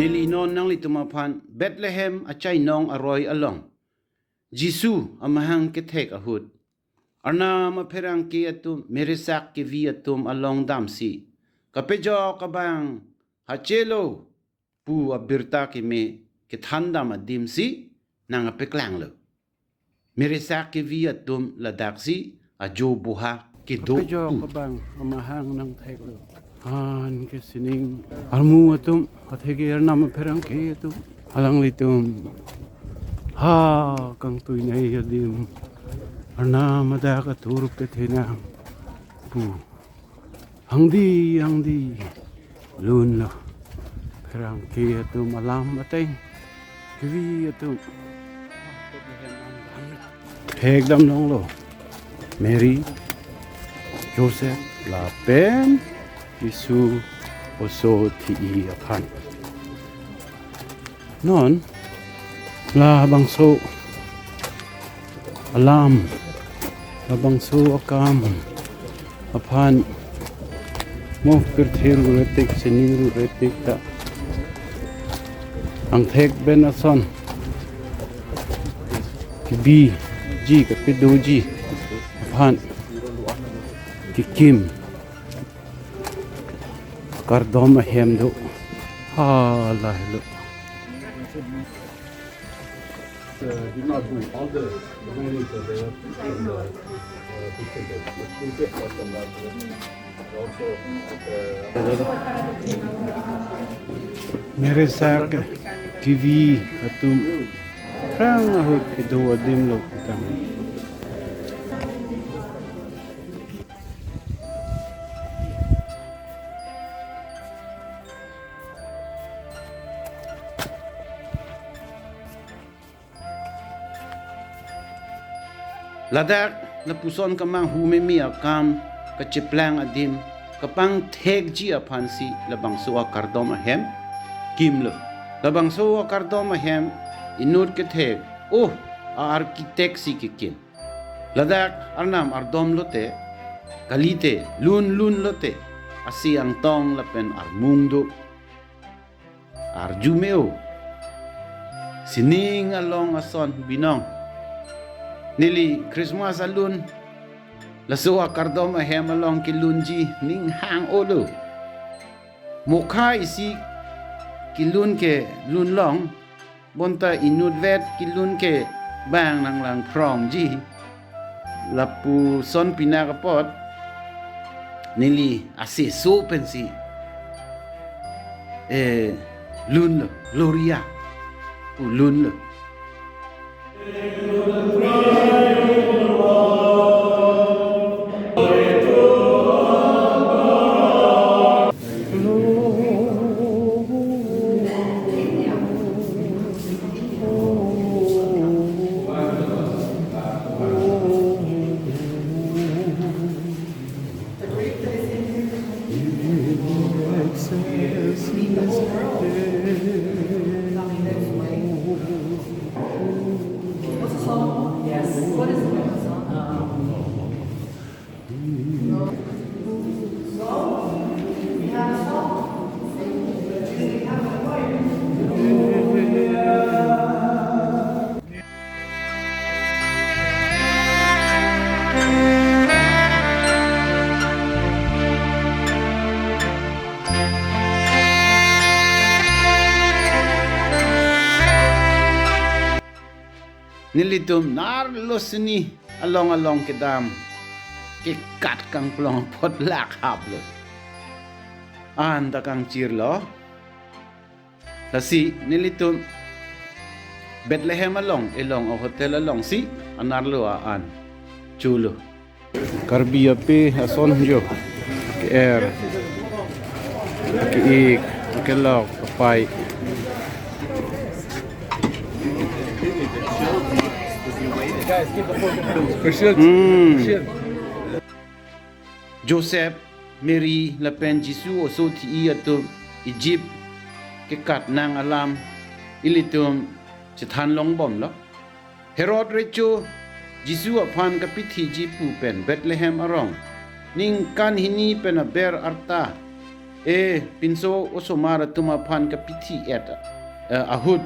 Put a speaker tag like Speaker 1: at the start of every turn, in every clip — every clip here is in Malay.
Speaker 1: Nilinon nang litumapan Bethlehem achay nong aroy along. Jisu amahang kethek ahud. Arna maperang ki atum merisak ki vi atum along damsi. Kapejo kabang hachelo pu abirta ki me kithanda madimsi nang apeklang lo. Merisak ki vi atum ladaksi ajo buha ki do
Speaker 2: Kapejo kabang amahang nang thek lo. Han ke sining almu atum athegi arna maperang ki atum alang litum. Ha kang tuy nay yadim arna madaka turuk ke thina pu hangdi lun lo perang ki atum alam ateng kiwi atum Kedam nong lo Mary Joseph la pen Isu oso ti apan non la bangso alam la bangso akam apan mo perthir guletik sining guletik ta ang thek ben ason kibi ji ka pedoji apan kikim kardom ahem do ha la hello
Speaker 3: did not do all the ways that they have in the picture.
Speaker 2: मेरे साथ टीवी तुम रंग हो के दो दिन लोग तम
Speaker 1: Ladak na puson kamang humemi akam kachiplang adim kapang thek ji apansi labang suwa kardom ahem kimlo labang suwa kardom ahem inur ke thek oh architect si kikin ladak arnam ardom lote kalite lun lote asi ang tong lapen armungdo arjumeo sining along ason binong Nili Christmas alun lasua kardom ahem along kilunji ning hang olo mukha isi kilun ke lun long bonta inut vet kilun ke bang nang lang prong ji lapu son pinakapot nili asi so pensi lun lo gloria lun lo Nilitum nar losni along kedam ke kat kang plong pot lak hab lo anda kang cirlo lasi nilitum Bethlehem along o hotel along si anarlo an chulo
Speaker 2: karbiya pe ason jo ke air ke ik ke lok pai
Speaker 3: Guys, keep the focus.
Speaker 1: Joseph Mary lapen Jisu oso ti atum Egypt ke kat nang alam ilitum chithan long bom lo Herod recho Jisu apan kapiti jipu pen Bethlehem arong ning kan hini pen aber arta pinso osomara tuma phan ka pithi et ahud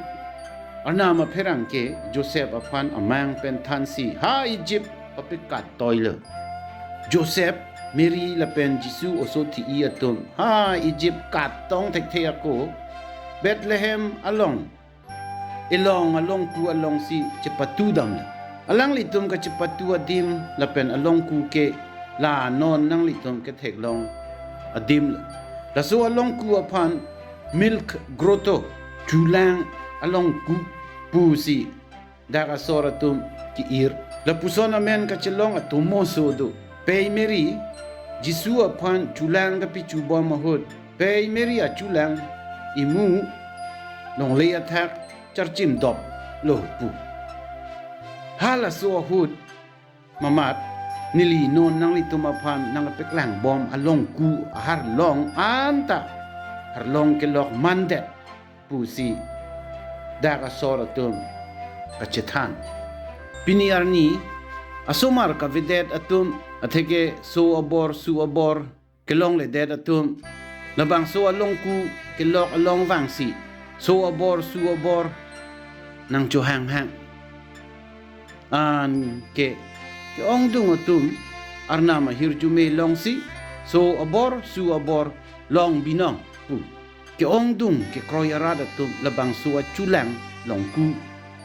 Speaker 1: arnama pherang ke Joseph aphan amang pen thansi ha Egypt papikat toiler Joseph Mary la pen Jisu osoti I atum ha Egypt kat tong thek the ako Bethlehem along along ku along si cepatu dam alang litum ka cepatu adim la pen along ku ke la non nang litum ke thek long adim la so along ku aphan milk grotto chulang along ku pusi daga soratum ki ir la pusona men ka chelong atumo sodo pei Mary Jisu aphan chulang ka pichu bom mahud pei Mary a chulang imu nong le athak charchim dop lo pu hala so hud mamat nili non nang litum aphan nang peklang bom along ku har long anta har long ke lok mandet pusi daga soratum kachetan piniarni asomar ka videt atum atheke so abor su abor kelong le det atum labang so along ku kelok along wangsi so abor su abor nang cho hang hang an ke ong dung atum arnama hirjume longsi so abor su abor long binong pu ke ong dung ke kroyarada tum labang suwa chulang long ku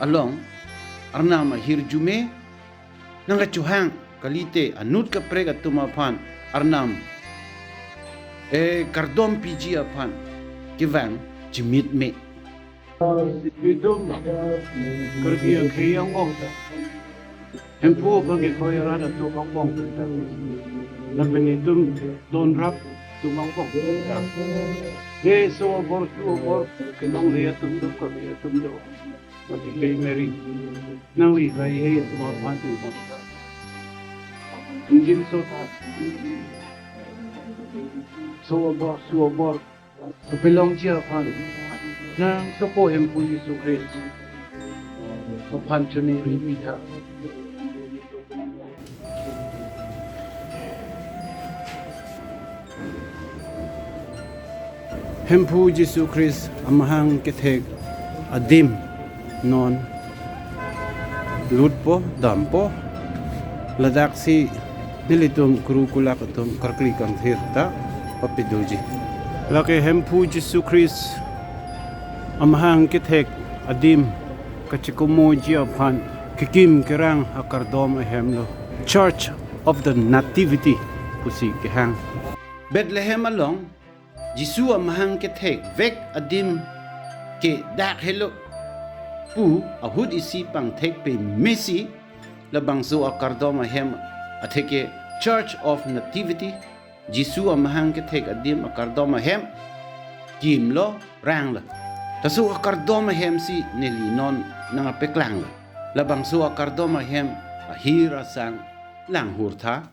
Speaker 1: along arnama hirjume nanga chuhang kalite anut ka prega tumaphan arnam kardom piji aphan kivang chimit me
Speaker 2: Idum kerja kriang ong hempu bagi koyarada tu ong lapen idum don rap tu ong ye so bor kenong lihat tu ko lihat tu mati kay Mary nang li rai he tu ma tu Injil so bor pelong chia pan nang sopo hempu Yesus Kristus sopan chuni rimita hempu Yesus Kristus amahang kethek adim non lutpo dampo ladak si nilitum kurukula katum karkli Kangthir ta papiduji laki hempu Yesus Kristus amahang kithek adim kachikumo jiapan kikim kirang hakardom ahemlo Church of the Nativity pusi kihang
Speaker 1: Bethlehem along Jisu amahang kethek vek adim ke dak hello pu ahud isi pang thek pe Messi labang so akardom ahem atheke Church of Nativity Jisu amahang kethek adim akardom ahem kimlo rangla tasu akardoma hem si nelinon nang peklang labang su akardoma hem ahira sang lang hurtha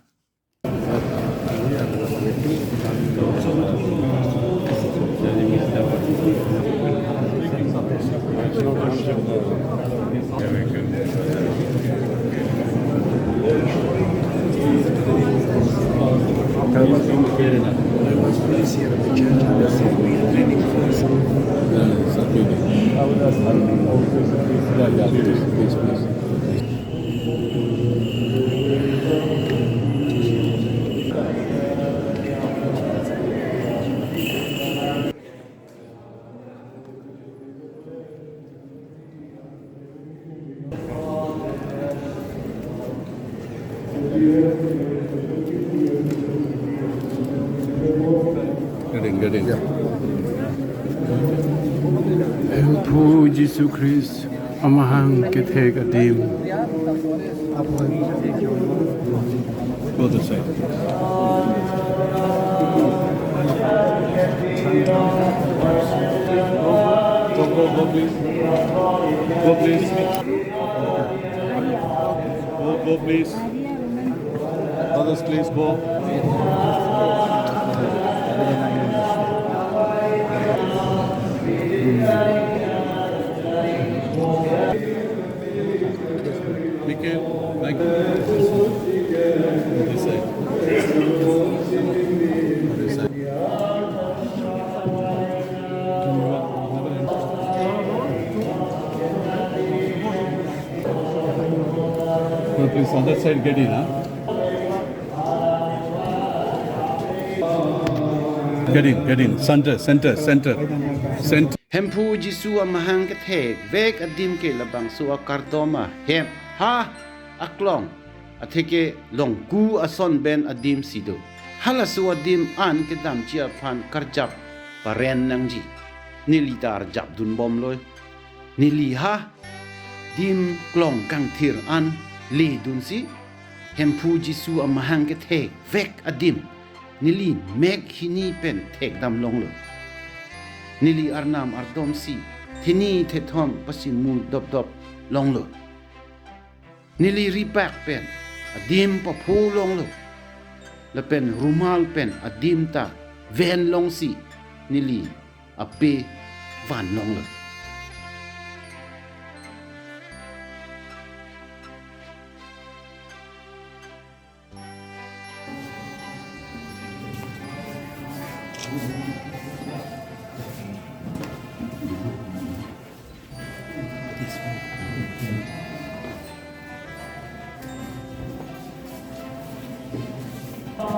Speaker 3: Gading.
Speaker 2: hempu Yesus Kristus amahang kethek adim
Speaker 3: Go this side. Go please. Go please. Go please. Others please go. Michael, like this side. This side. Please on that side get in, huh? Get in. Center.
Speaker 1: Hempu Jisu amahang kethek vek adim ke labang suwa kardoma hem ha aklong atheke longku ason ben adim sido hala suwa dim an kedam chia phan karjap paren nangji nilitar jap dun bom loy nili ha dim klong kangthir an li dun si hempu Jisu amahang kethek vek adim nili mek hini pen thek dam long lo nili arnam ardom si thini thethom pasimul dop longlo nili ripak pen adim pa phu longlo la pen rumal pen adim ta ven long si nili ape van longlo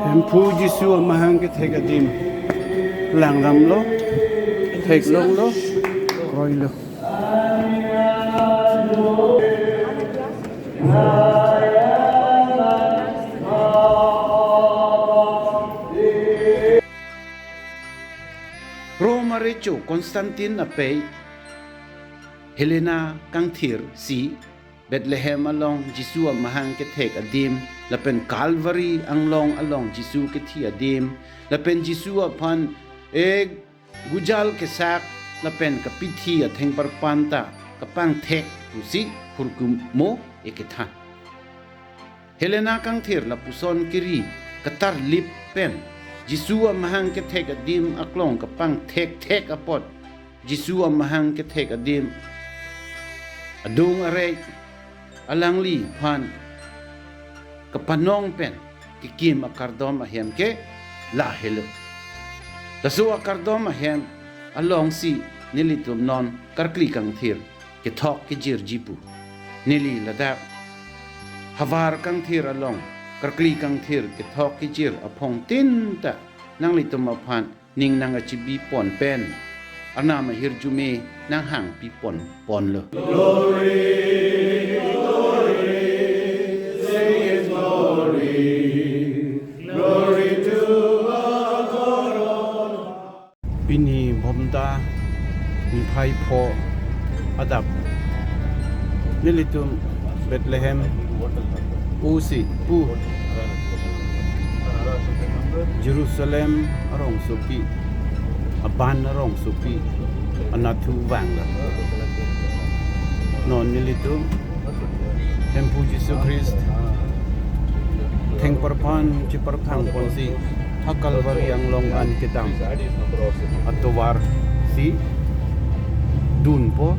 Speaker 2: Hempu Jisu amahang kethek adim lang ram lo thek long lo koi lo
Speaker 1: Roma Recho Constantine apay Helena Kangthir si Bethlehem along Jisu amahang kethek adim lapen Calvary anglong along Jisu kethi adim lapen Jisu apan gujal kesak lapen kapithi atheng parpanta kapang thek pusi hurkum mo eketha Helena Kangthir lapuson kiri katar lip pen Jisu amahang kethek adim aklong kapang thek apot Jisu amahang kethek adim adung arek alangli phan kapanong pen kikim akardom ahem ke la helo tasu akardom ahem along si nilitum non karkli kangthir ke thok ke jir jipu nili ladak Havar Kangthir along karkli kangthir ke thok ke jir apong tin ta nang litum aphan ning nang achibi pon pen anama hirjume nang hang pi pon lo
Speaker 2: Bini bomda mi phai pho adap nilitum Bethlehem usi pu Jerusalem arong supi aban arong supi anathu wangla non nilitum Hempu Jisu Christ theng parpan chi parphang ponsi ha Calvary ang long an kedam atowar si dun po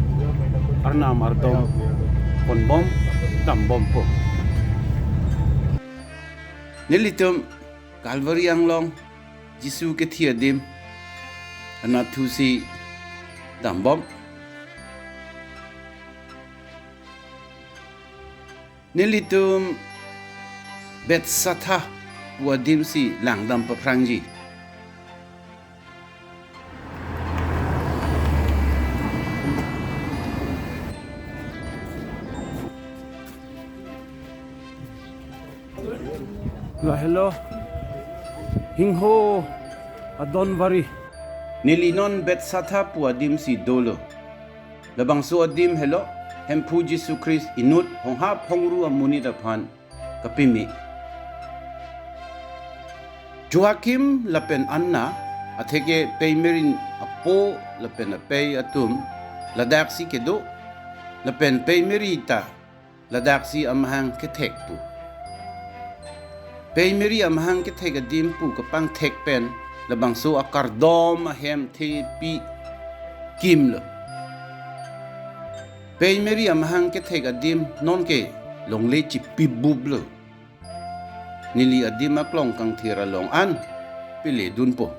Speaker 2: arnam ardom ponbom dambom po
Speaker 1: nilitum Calvary anglong Jisu kethi adim anathu si dambom nilitum Betsatha wadim si langdam paprangji
Speaker 2: la hello hingho adonvari
Speaker 1: nilinon Betsatha puadim si dolo labang su adim hello Hempu Jisu Christ inut honghap hongru amuni daphan kapimi Joachim lapen Anna atheke peimerin apo lapen apei atum ladaksi kedo lapen peimerita ladaksi amahang kethek pu peimeri amahang kethek adim pu kapang thek pen labang so akardom ahem the pi kimlo peimeri amahang kethek adim non ke longle chi pibublo nili adim aklong kangthir along an pili dun po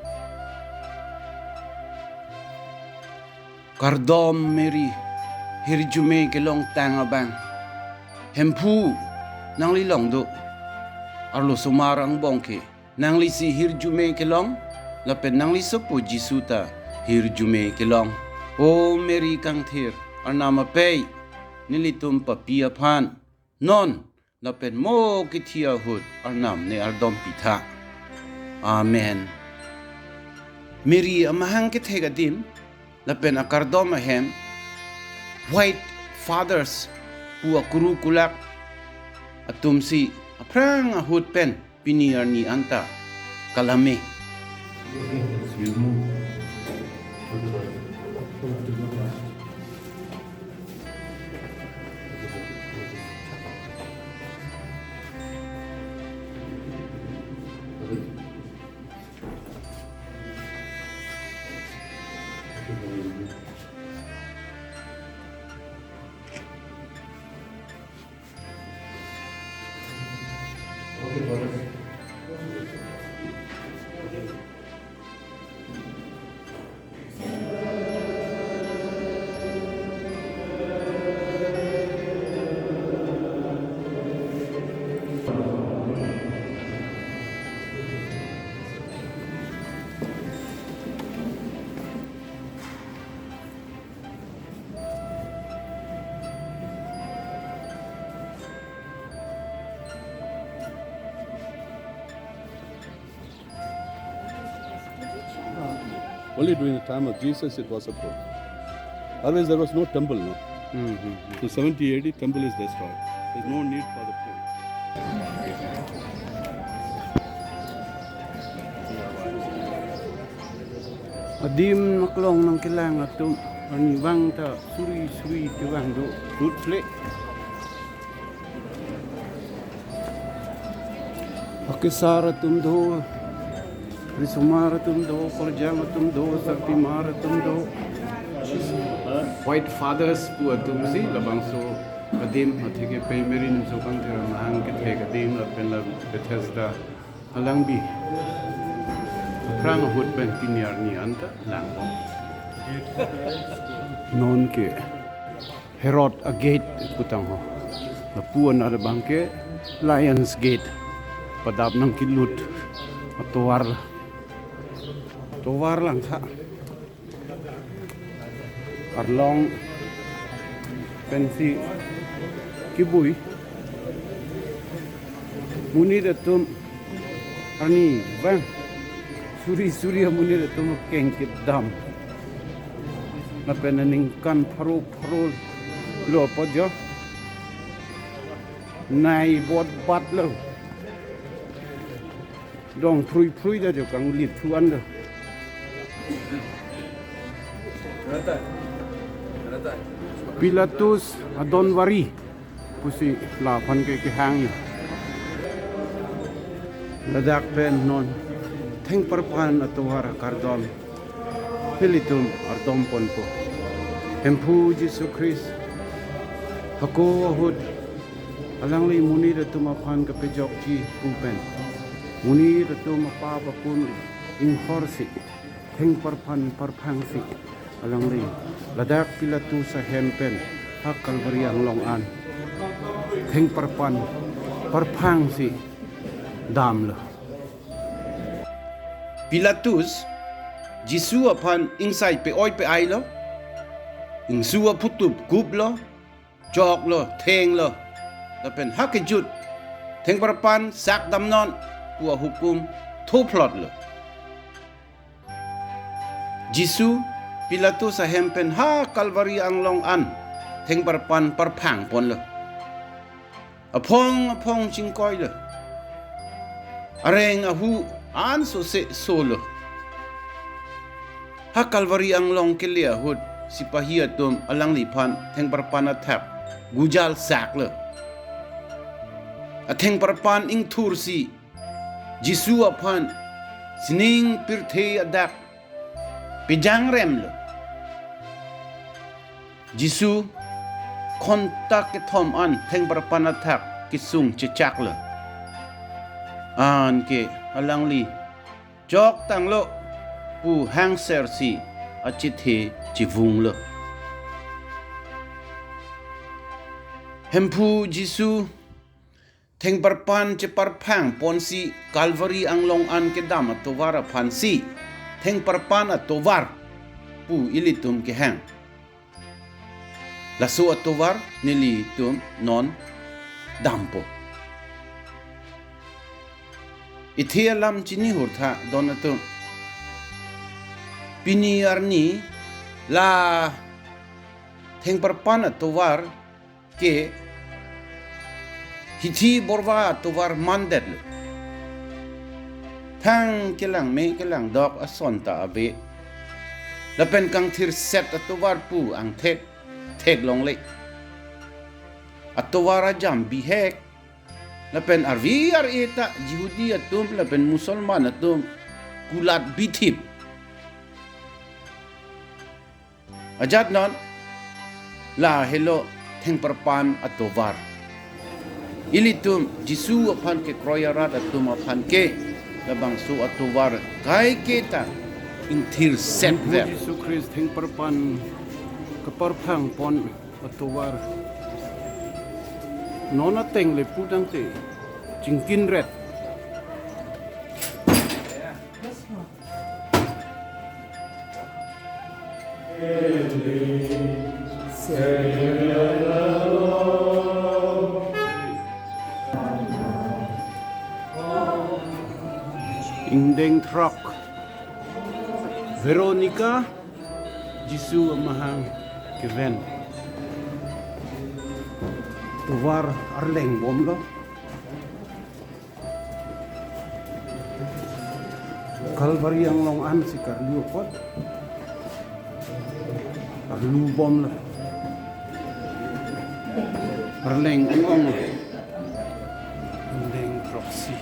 Speaker 1: kardom meri hirjume kelong tangabang hempu nang li long do arlo sumarang bongke nang li si hirjume ke long la pen nang li sopo Jisu ta hirjume ke long o Mary Kangthir arnama pei nilitum papia phan non la pen mo ki thia hut arnam ne ardom pitha amen Mary amahang ke thega dim la pen akardom ahem white fathers pu akuru kulak atumsi aprang ahut pen piniar ni anta kalame
Speaker 3: Only during the time of Jesus it was approved. Otherwise there was no temple. No? So 70 AD temple is destroyed. There is no need for the pope.
Speaker 2: Adim maklong ng kilang atum anibang ta suri tiwang do food plate. Akisara tum do, risumara tum do, korjang tum do, sartimara tum do. White fathers pu atum si labang so adim athike pay merin so kan thera mahang ke thek adim la pen la Bethesda alang bi. Prang hut pen piniar ni anta lang non ke Herod a gate putang ho na puan ada bangke Lions Gate padap ng kilut towar lang sa arlong pensi kibuy muni datum ani bang suri muni datum Kengkam Kedam na penaning kan paru lo podjo nai bot bat lo dong prui da jo kang lit tuan lo Pilatus adon wari pusi lapan ke hang ladak pen non theng parpan atwar kardom pilitum ardom ponpo hempu Jesu Christ hako hud alang li muni da tumapan ka pejok ji pupen muni da tumapa pun ing horsi theng parpan parphangsi alang li ladak Pilatus sa hempen hak Calvary ang long an theng parpan parphangsi damlo Pilatus Jisu apan inside pe oi pe ai lo ingsu putup gup lo jok lo theng lo la pen hakijut theng parpan sak damnon pu hukum thoplot lo Jisu Pilatus sa hempen ha Calvary ang long an theng parpan parphang pon lo apong chingkoi lo areng ahu an so se solo ha Calvary ang long kelia hud sipahia tum alang lipan theng parpan athap gujal sak lo atheng parpan ing thursi Jisu apan sining pirthe adak pijang rem lo Jisu kontak ke thom an theng parpan athak kisung chechak lo an ke alang li jok tang lo pu hang ser si achithe chivung lo hempu Jisu
Speaker 1: theng parpan che parphang ponsi Calvary ang long an kedam atovar phansi theng parpan atovar pu ilitum ke hang lasu atovar nili tum non dampo ithialam chini hurtha donatum pini arni la theng parpan atovar ke hithi borwa tovar mandet thang kelang me kelang dok asonta abe lapen kangthir set atovar pu ang thek long le atovar jam bihek lapen arvi ar eta jihudi atum lapen musulman atum kulat bithip ajat non la hello theng parpan atovar ilitum jisu apan ke kroyarat atum apan ke labang su atovar kai kita intir set ver
Speaker 2: Yesus Kristus theng parpan keparphang pon atovar nona teng le putang te jingkin red Indeng truck Veronica Jisu amahang keven Tuvar arleng bom lo Calvary ang long an si Karliu pot arlu bom lo arleng ong Indeng truck si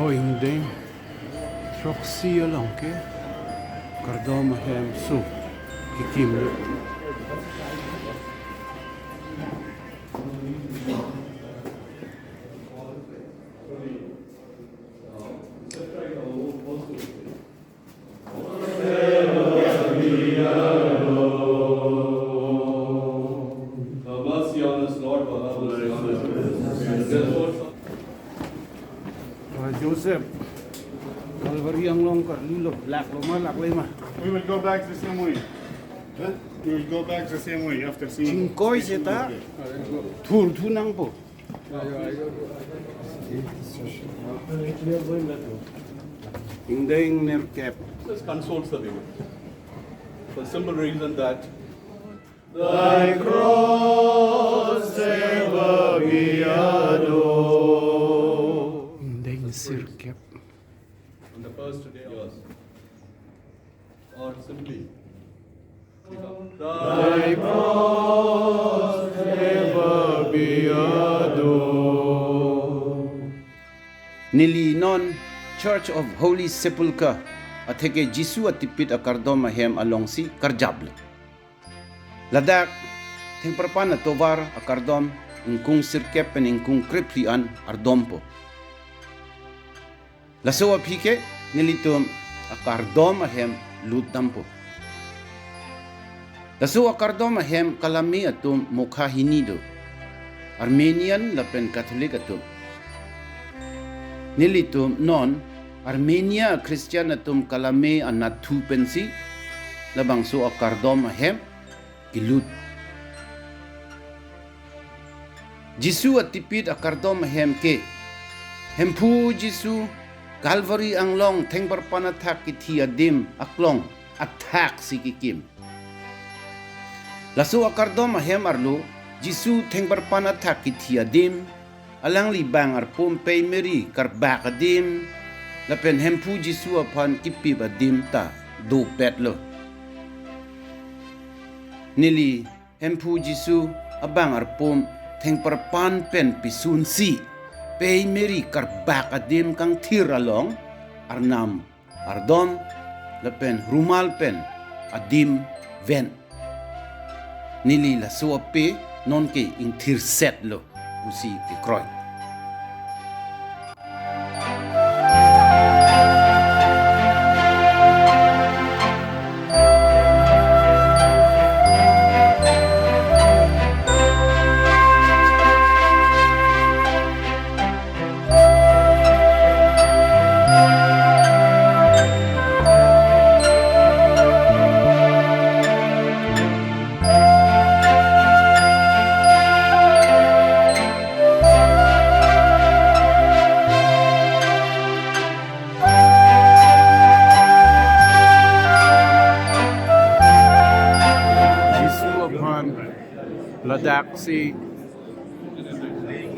Speaker 2: Oh, hindi. Troxia lang ke. Kardoma hem su. Kikim lo.
Speaker 3: Mercy on us, Lord, for our
Speaker 2: Joseph. Calvary ang long Karliu black lo malak lima.
Speaker 4: We will go back the same way. Huh? We will go back the same way after seeing.
Speaker 2: Cingkoy seta. Thul thunang po. Indeng nerkep.
Speaker 3: This consoles the viewer. For the simple reason that
Speaker 4: Thy cross ever be adored.
Speaker 2: Indeng sirkep.
Speaker 3: on the first day of yours, or simply,
Speaker 4: Thy cross ever be adored.
Speaker 1: Nilinon Church of Holy Sepulchre atheke Jisu atipit akardom ahem alongsi karjable. Ladak thing perpan tovar akardom ingkung sirkep pen ingkung kriplian ardompo. Laso apike nilitum akardom ahem lutampo. Laso akardom ahem kalami atum mukha hinido. Armenian lapen Catholic atum. Nilitum non Armenia Christian atum kalame anatu pensi labang so akardom ahem kilut. Jisu atipit akardom ahem ke hempu Jisu Calvary ang long tengbar panathak kiti adim aklong attack si kikim. Laso akardom ahem arlo Jisu tengbar panathak kiti adim alang libang arpum pay meri karbak adim lapen hempu Jisu apan kipib adim ta do petlo. Nili hempu Jisu abang arpum tengbar pan pen pisun si pay meri karbak adim Kangthir along arnam ardom lapen rumal pen adim ven. Nili la suape non ke ingthir set lo pusi ke kroy.
Speaker 2: dak si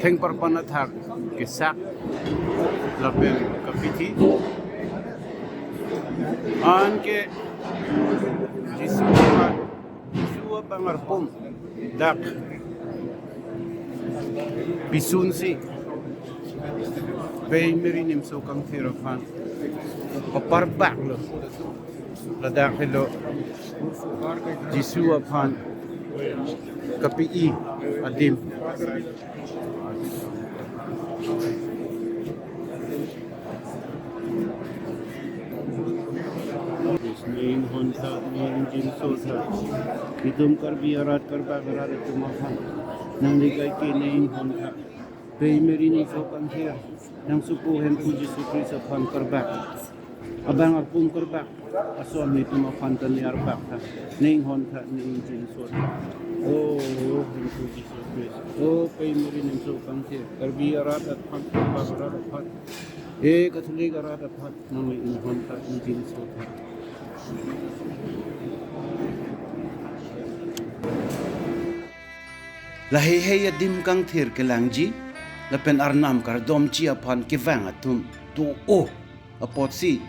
Speaker 2: theng parpanathak kisak lapen kapiti an ke Jisua pangarpum dak bisun si Bay Merinim so Kangthir Kedam paparbak lo ladak lo Jisua pan kapi adim Ning honta ning jin sota idum kar biarat kar bagarat tumahan nang ligay ke ning honta Bay Merinim so Kangthir nang supuhen puji sukri sa pan karbak abang apum karbak ason ni tumahan tanyar bak ning honta ning jin sota oh puji sukri oh Bay Merinim so Kangthir kar biarat at pan bagarat at katuli garat at pan nang ning honta ning jin sota Lahihaya dim Kangthir Kedam lapen arnam kardom chia pan kivang atum tu apot si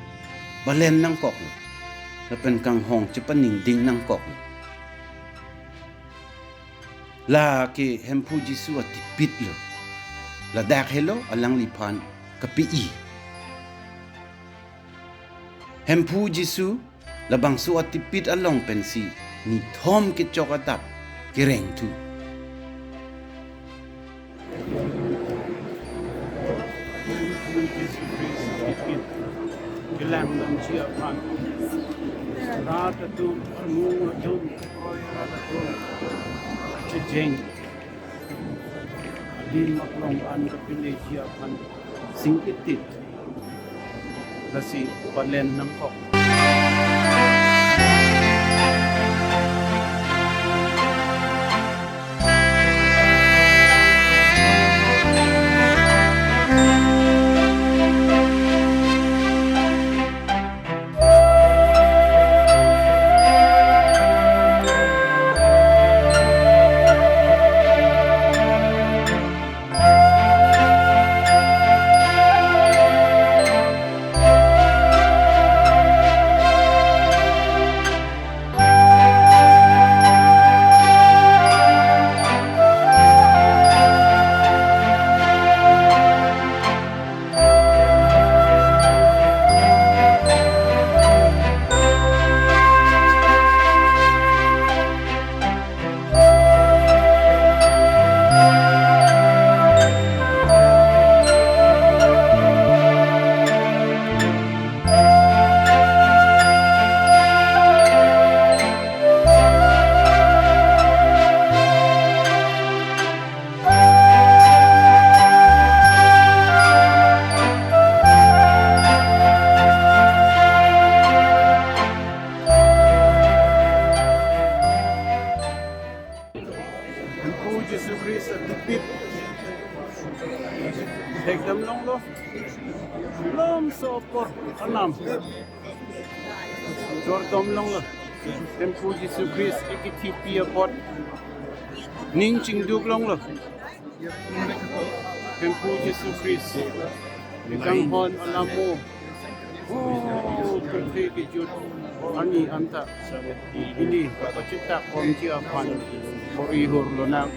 Speaker 2: balen nang kok lapen kang hong chepaning ding nang kok la ke hempu jisu atipit lo la dak hello alang lipan kapi hempu jisu labang su atipit along pensi ni thom ke chokatap kireng tu Kelang dan siapan rata tu semua tu cejeng di maklong an kepilih siapan singkitit kasi balen ng kok Kengkam long lo, lom sopor anam, jordom long lo, tempu Yesus Kristus ikitipi apot, ning cingduk long lo, tempu Yesus Kristus, ikang hon alamu, oh kerti kejut, ani anta, ini kapacita konci apan, korihur lo nak.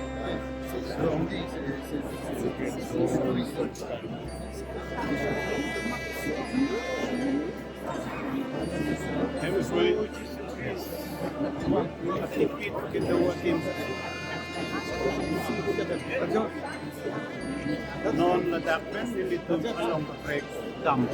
Speaker 2: Non ledakkan itu along trek dam.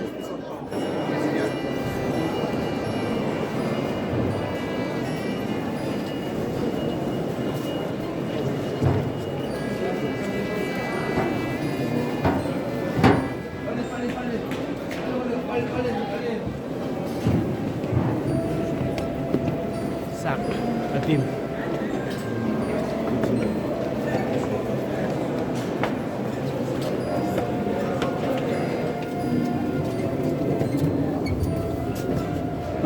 Speaker 2: Sak, atim.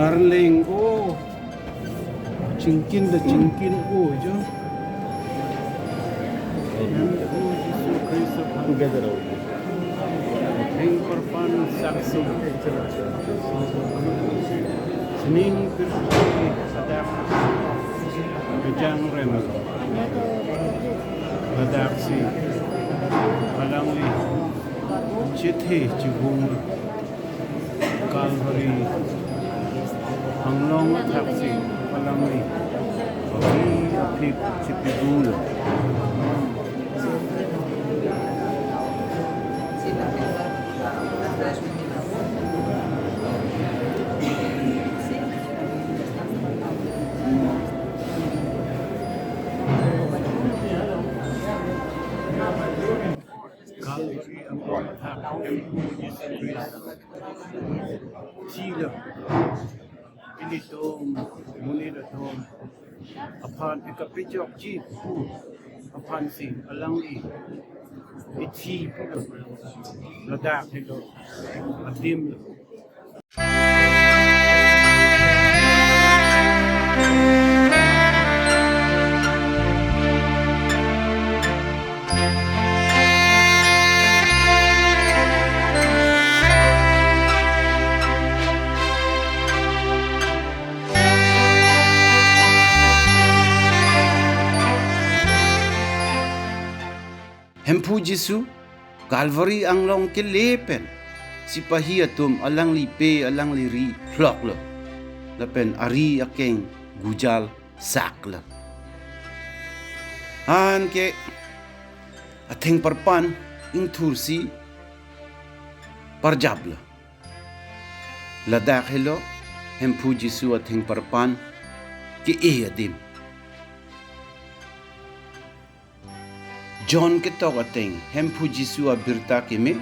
Speaker 2: Arling, oh, cingkin dah cingkin, oh, je.
Speaker 3: together over here.
Speaker 2: Thing perpan saksi. Sening bersuci sadak. Kejang rem. Badaksi. Alangli. Chithi chibung. Calvary. Hanglong taksi. Alangli. Bagi apik chipidul. Calvary ang paghatak ng Jesus Christ. Sila, pinitong, munilatong, upon ikapitjok jeep, upon si alangli, iti, ladak nito, adim,
Speaker 1: Hempu Jesu, Calvary ang long kelepen. Si pahiatum alang lipe alang liri plok lo. Lapen ari akeng gujal sak lo. Han ke ateng parpan ing tursi parjab lo. Ladak helo hempu Jesu ateng parpan ke adim. John ketok ateng hempu Jesu abirta keme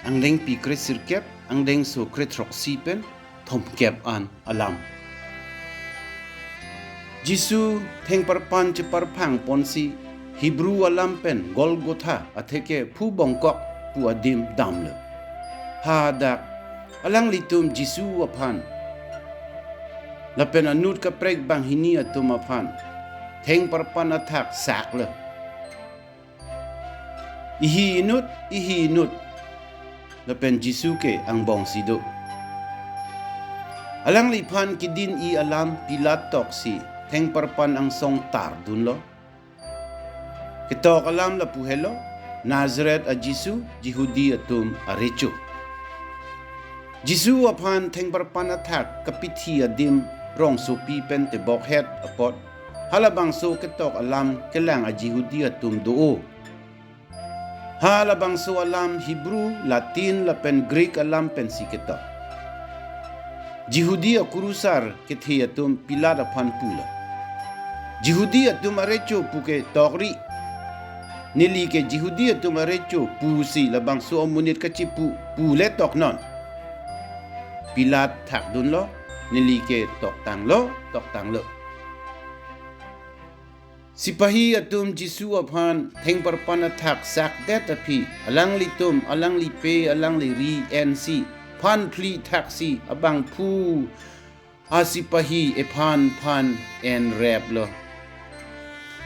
Speaker 1: ang deng pikre sirkep ang deng so kretrok sipen tom kep an alam. Jesu theng parpan che parpang ponsi Hebrew alam pen Golgotha ateke pu bongkok pu adim damle. Hadak alang litum Jesu apan. Lapen anut ka prek bang hini atum apan. Theng parpan atak sakle. Ihi inut lapen Jesu ke ang bong sido. Alang lipan kidin i alam Pilat toksi theng parpan ang song tar dun lo. Kitok alam la puhelo Nazareth a Jesu Jehudi atum arecho. Jesu apan theng parpan atak kapiti adim rong sopi pen te bokhet apot halabang so kitok alam kelang a Jehudi atum doo. Halabang so alam Hebrew, Latin, lapen Greek alam pen sikita. Jehudi akurusar kethi atum Pilat apan pula. Jehudi atum arecho puke tokri. Nili ke Jehudi atum arecho pusi labang so amunit kacipu pule tok non. Pilat tak dun lo, nili ke tok tang lo. Sipahi atum Jesu apan theng parpan atak sak det api alang litum alang lipe alang liri NC pan pli taxi abang pu asipahi epan pan en rap lo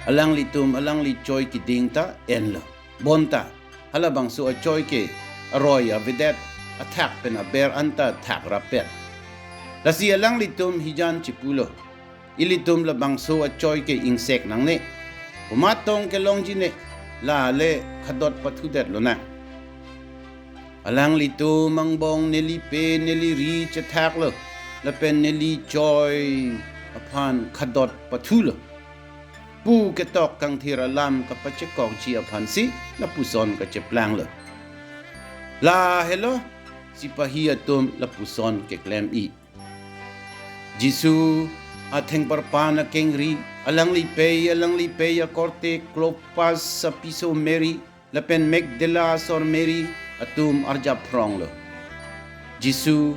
Speaker 1: alang litum alang li choy ki dingta en lo bonta halabang so a choy ke aroy avedet atak pen aber anta tak rapet lasi alang litum hijan chipulo ilitum labang so a choy ke insek nang ne umatong ke long jine la le khadot pathudet lo na alang litum mang bong neli pe neli ri chathak lo la pen neli choy apan khadot pathulo pu ke tok kangthir alam ka pachekong chi apan si la puson ka cheplang lo la hello sipahi atum la puson ke klem i Jesu atheng parpan a kengri alang lipe ya korte klopas sa piso Mary lapen Magdala sor Mary atum arja prong lo Jesu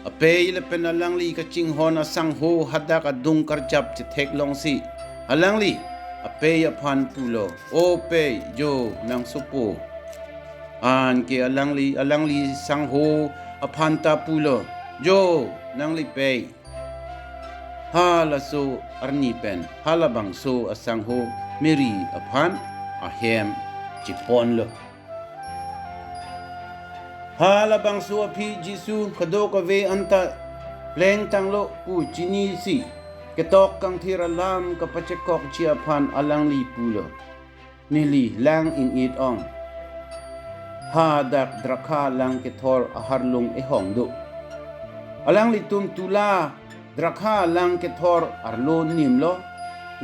Speaker 1: apay lapen alang li kaching hon asang ho hadak adung karjap chethek long si alang li apay apan pulo o pe jo nang supo an ke alang li sang ho apanta pulo jo nang lipe hala so arni pen halabang so asang ho Mary apan ahem chipon lo halabang suapi Jisu kado ka ve anta pleng tanglo pu chini si ketok kang thiralam ka pachekok chiapan alang li pulo nili lang in it ong ha dak drakha lang kethor aharlung e hongdo alang li tum tula drakha lang kethor arlo nimlo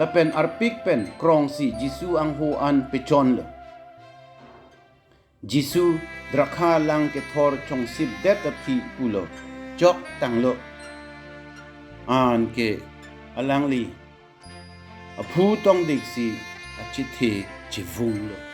Speaker 1: lapen arpik pen krong si Jisu ang hoan pechon lo Jisu drakha lang kethor chong sip det api pulo jok tanglo an ke alang li apu tong dik si achithe chivung lo